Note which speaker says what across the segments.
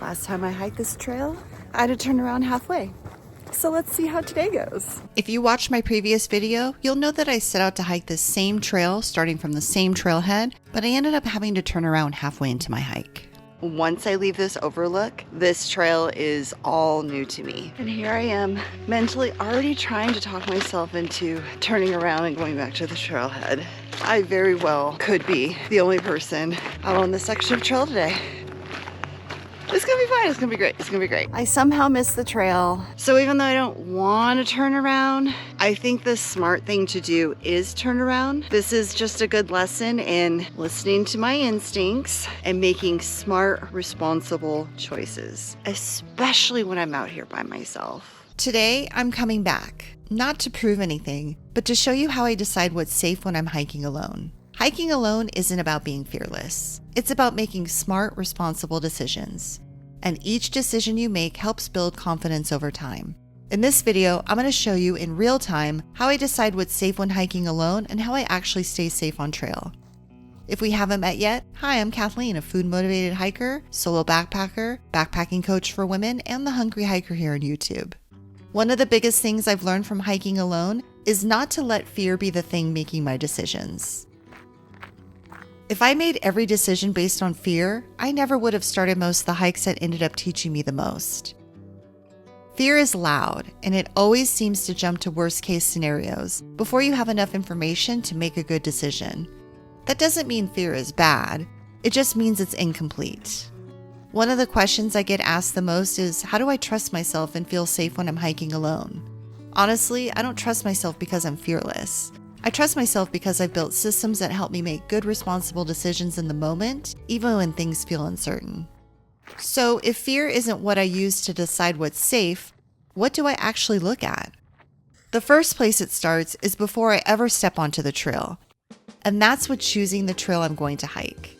Speaker 1: Last time I hiked this trail, I had to turn around halfway. So let's see how today goes. If you watched my previous video, you'll know that I set out to hike this same trail starting from the same trailhead, but I ended up having to turn around halfway into my hike. Once I leave this overlook, this trail is all new to me. And here I am, mentally already trying to talk myself into turning around and going back to the trailhead. I very well could be the only person out on this section of trail today. It's gonna be fine, it's gonna be great, it's gonna be great. I somehow missed the trail. So even though I don't wanna turn around, I think the smart thing to do is turn around. This is just a good lesson in listening to my instincts and making smart, responsible choices, especially when I'm out here by myself. Today, I'm coming back, not to prove anything, but to show you how I decide what's safe when I'm hiking alone. Hiking alone isn't about being fearless. It's about making smart, responsible decisions. And each decision you make helps build confidence over time. In this video, I'm going to show you in real time how I decide what's safe when hiking alone and how I actually stay safe on trail. If we haven't met yet, hi, I'm Kathleen, a food-motivated hiker, solo backpacker, backpacking coach for women, and the hungry hiker here on YouTube. One of the biggest things I've learned from hiking alone is not to let fear be the thing making my decisions. If I made every decision based on fear, I never would have started most of the hikes that ended up teaching me the most. Fear is loud, and it always seems to jump to worst-case scenarios before you have enough information to make a good decision. That doesn't mean fear is bad, it just means it's incomplete. One of the questions I get asked the most is, how do I trust myself and feel safe when I'm hiking alone? Honestly, I don't trust myself because I'm fearless. I trust myself because I've built systems that help me make good, responsible decisions in the moment, even when things feel uncertain. So if fear isn't what I use to decide what's safe, what do I actually look at? The first place it starts is before I ever step onto the trail. And that's with choosing the trail I'm going to hike.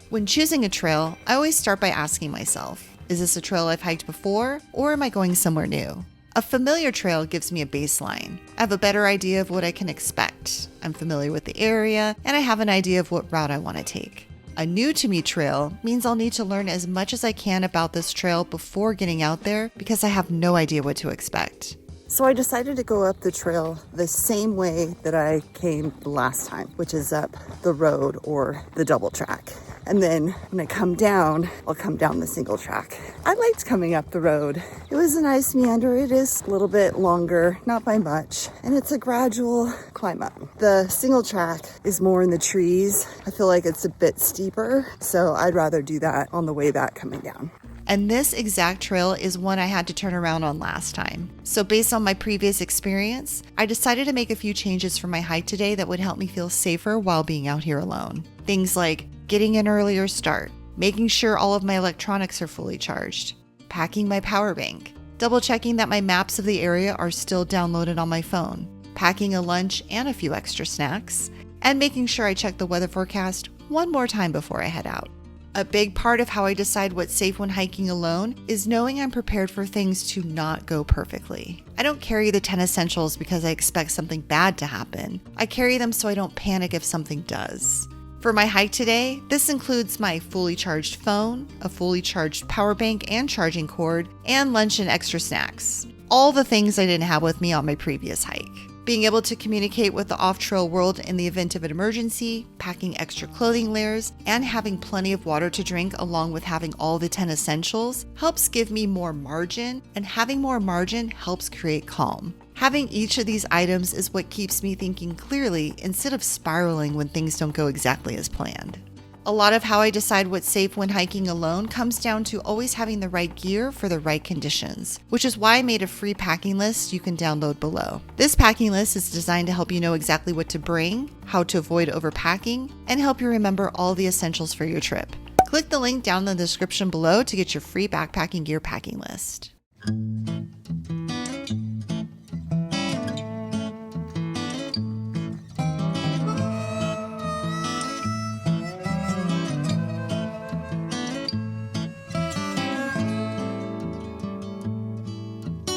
Speaker 1: When choosing a trail, I always start by asking myself, is this a trail I've hiked before, or am I going somewhere new? A familiar trail gives me a baseline. I have a better idea of what I can expect. I'm familiar with the area, and I have an idea of what route I want to take. A new to me trail means I'll need to learn as much as I can about this trail before getting out there because I have no idea what to expect. So I decided to go up the trail the same way that I came the last time, which is up the road or the double track. And then when I come down, I'll come down the single track. I liked coming up the road. It was a nice meander. It is a little bit longer, not by much, and it's a gradual climb up. The single track is more in the trees. I feel like it's a bit steeper, so I'd rather do that on the way back coming down. And this exact trail is one I had to turn around on last time. So based on my previous experience, I decided to make a few changes for my hike today that would help me feel safer while being out here alone. Things like getting an earlier start, making sure all of my electronics are fully charged, packing my power bank, double checking that my maps of the area are still downloaded on my phone, packing a lunch and a few extra snacks, and making sure I check the weather forecast one more time before I head out. A big part of how I decide what's safe when hiking alone is knowing I'm prepared for things to not go perfectly. I don't carry the 10 essentials because I expect something bad to happen. I carry them so I don't panic if something does. For my hike today, this includes my fully charged phone, a fully charged power bank and charging cord, and lunch and extra snacks. All the things I didn't have with me on my previous hike. Being able to communicate with the off-trail world in the event of an emergency, packing extra clothing layers, and having plenty of water to drink along with having all the 10 essentials helps give me more margin, and having more margin helps create calm. Having each of these items is what keeps me thinking clearly instead of spiraling when things don't go exactly as planned. A lot of how I decide what's safe when hiking alone comes down to always having the right gear for the right conditions, which is why I made a free packing list you can download below. This packing list is designed to help you know exactly what to bring, how to avoid overpacking, and help you remember all the essentials for your trip. Click the link down in the description below to get your free backpacking gear packing list.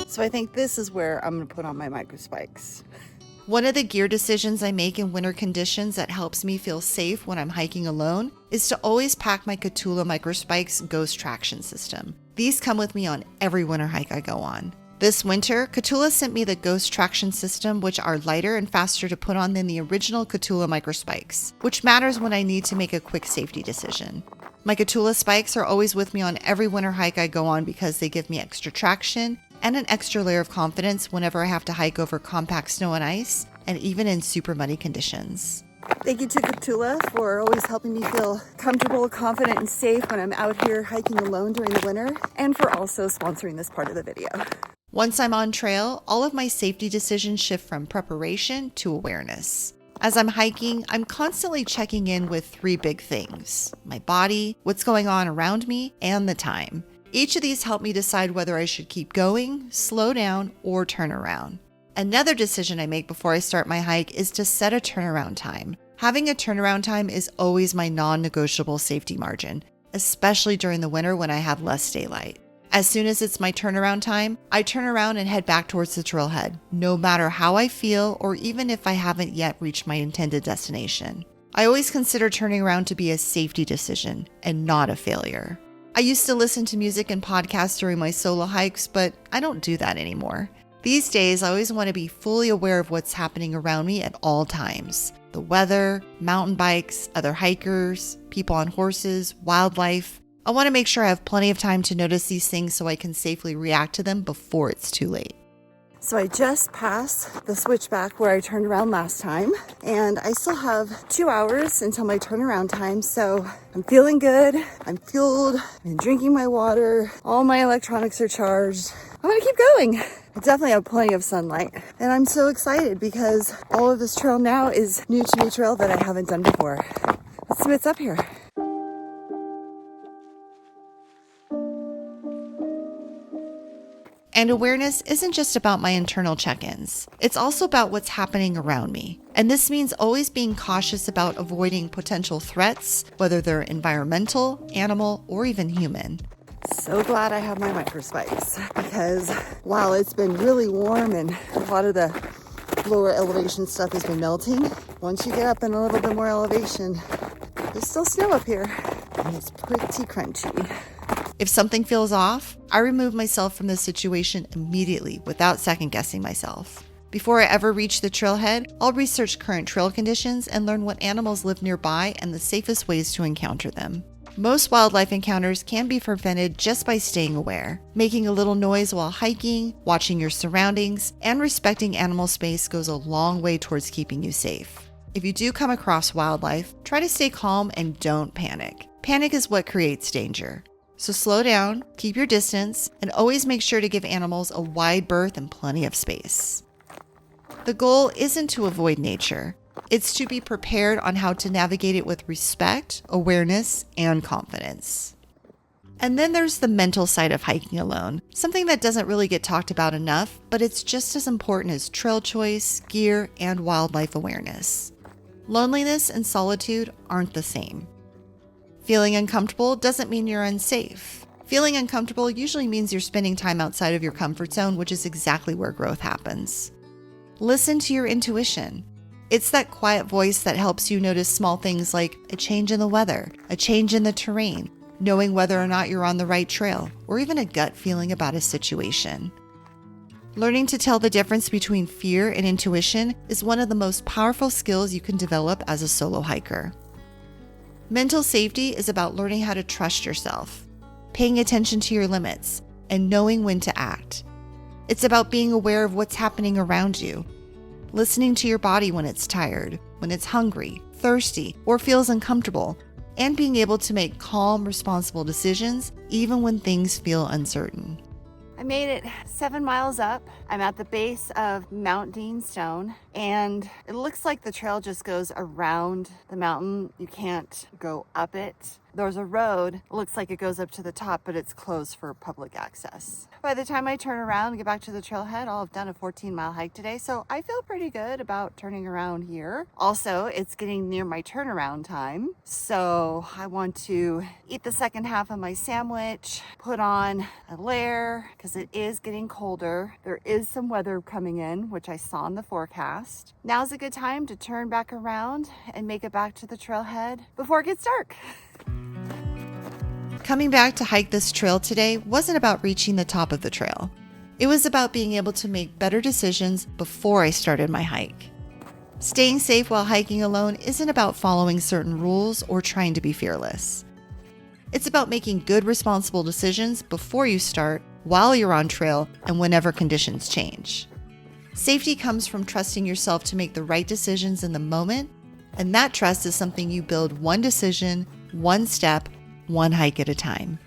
Speaker 1: So I think this is where I'm gonna put on my micro spikes. One of the gear decisions I make in winter conditions that helps me feel safe when I'm hiking alone is to always pack my Situtional Microspikes Ghost Traction System. These come with me on every winter hike I go on. This winter, Situtional sent me the Ghost Traction System, which are lighter and faster to put on than the original Situtional Microspikes, which matters when I need to make a quick safety decision. My Situtional spikes are always with me on every winter hike I go on because they give me extra traction and an extra layer of confidence whenever I have to hike over compact snow and ice, and even in super muddy conditions. Thank you to Situtional for always helping me feel comfortable, confident, and safe when I'm out here hiking alone during the winter, and for also sponsoring this part of the video. Once I'm on trail, all of my safety decisions shift from preparation to awareness. As I'm hiking, I'm constantly checking in with three big things: my body, what's going on around me, and the time. Each of these help me decide whether I should keep going, slow down, or turn around. Another decision I make before I start my hike is to set a turnaround time. Having a turnaround time is always my non-negotiable safety margin, especially during the winter when I have less daylight. As soon as it's my turnaround time, I turn around and head back towards the trailhead, no matter how I feel or even if I haven't yet reached my intended destination. I always consider turning around to be a safety decision and not a failure. I used to listen to music and podcasts during my solo hikes, but I don't do that anymore. These days, I always want to be fully aware of what's happening around me at all times. The weather, mountain bikes, other hikers, people on horses, wildlife. I want to make sure I have plenty of time to notice these things so I can safely react to them before it's too late. So I just passed the switchback where I turned around last time, and I still have 2 hours until my turnaround time, so I'm feeling good, I'm fueled, I'm drinking my water, all my electronics are charged. I'm gonna keep going. I definitely have plenty of sunlight, and I'm so excited because all of this trail now is new to me trail that I haven't done before. Let's see what's up here. And awareness isn't just about my internal check-ins. It's also about what's happening around me. And this means always being cautious about avoiding potential threats, whether they're environmental, animal, or even human. So glad I have my microspikes because while it's been really warm and a lot of the lower elevation stuff has been melting, once you get up in a little bit more elevation, there's still snow up here and it's pretty crunchy. If something feels off, I remove myself from the situation immediately without second guessing myself. Before I ever reach the trailhead, I'll research current trail conditions and learn what animals live nearby and the safest ways to encounter them. Most wildlife encounters can be prevented just by staying aware. Making a little noise while hiking, watching your surroundings, and respecting animal space goes a long way towards keeping you safe. If you do come across wildlife, try to stay calm and don't panic. Panic is what creates danger. So slow down, keep your distance, and always make sure to give animals a wide berth and plenty of space. The goal isn't to avoid nature. It's to be prepared on how to navigate it with respect, awareness, and confidence. And then there's the mental side of hiking alone, something that doesn't really get talked about enough, but it's just as important as trail choice, gear, and wildlife awareness. Loneliness and solitude aren't the same. Feeling uncomfortable doesn't mean you're unsafe. Feeling uncomfortable usually means you're spending time outside of your comfort zone, which is exactly where growth happens. Listen to your intuition. It's that quiet voice that helps you notice small things like a change in the weather, a change in the terrain, knowing whether or not you're on the right trail, or even a gut feeling about a situation. Learning to tell the difference between fear and intuition is one of the most powerful skills you can develop as a solo hiker. Mental safety is about learning how to trust yourself, paying attention to your limits, and knowing when to act. It's about being aware of what's happening around you, listening to your body when it's tired, when it's hungry, thirsty, or feels uncomfortable, and being able to make calm, responsible decisions even when things feel uncertain. I made it 7 miles up. I'm at the base of Mount Dean Stone, and it looks like the trail just goes around the mountain. You can't go up it. There's a road, it looks like it goes up to the top, but it's closed for public access. By the time I turn around and get back to the trailhead, I'll have done a 14-mile hike today, so I feel pretty good about turning around here. Also, it's getting near my turnaround time, so I want to eat the second half of my sandwich, put on a layer, because it is getting colder. There is some weather coming in, which I saw in the forecast. Now's a good time to turn back around and make it back to the trailhead before it gets dark. Coming back to hike this trail today wasn't about reaching the top of the trail. It was about being able to make better decisions before I started my hike. Staying safe while hiking alone isn't about following certain rules or trying to be fearless. It's about making good, responsible decisions before you start, while you're on trail, and whenever conditions change. Safety comes from trusting yourself to make the right decisions in the moment, and that trust is something you build one decision, one step, one hike at a time.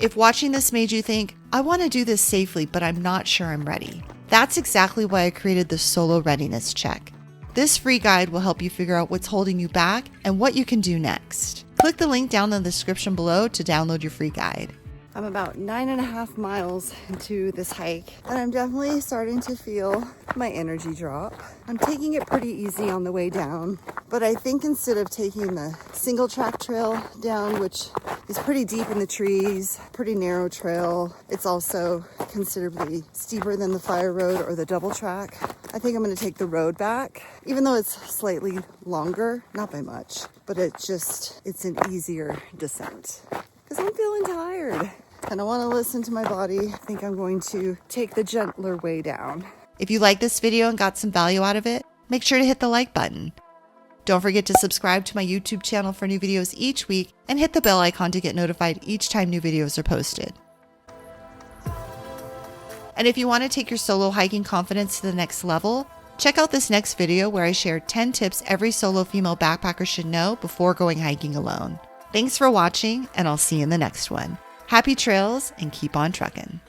Speaker 1: If watching this made you think, I want to do this safely, but I'm not sure I'm ready, that's exactly why I created the Solo Readiness Check. This free guide will help you figure out what's holding you back and what you can do next. Click the link down in the description below to download your free guide. I'm about 9.5 miles into this hike, and I'm definitely starting to feel my energy drop. I'm taking it pretty easy on the way down, but I think instead of taking the single track trail down, which is pretty deep in the trees, pretty narrow trail, it's also considerably steeper than the fire road or the double track. I think I'm going to take the road back, even though it's slightly longer, not by much, but it's an easier descent. Because I'm feeling tired and I want to listen to my body. I think I'm going to take the gentler way down. If you like this video and got some value out of it, make sure to hit the like button. Don't forget to subscribe to my YouTube channel for new videos each week and hit the bell icon to get notified each time new videos are posted. And if you want to take your solo hiking confidence to the next level, check out this next video where I share 10 tips every solo female backpacker should know before going hiking alone. Thanks for watching, and I'll see you in the next one. Happy trails and keep on trucking.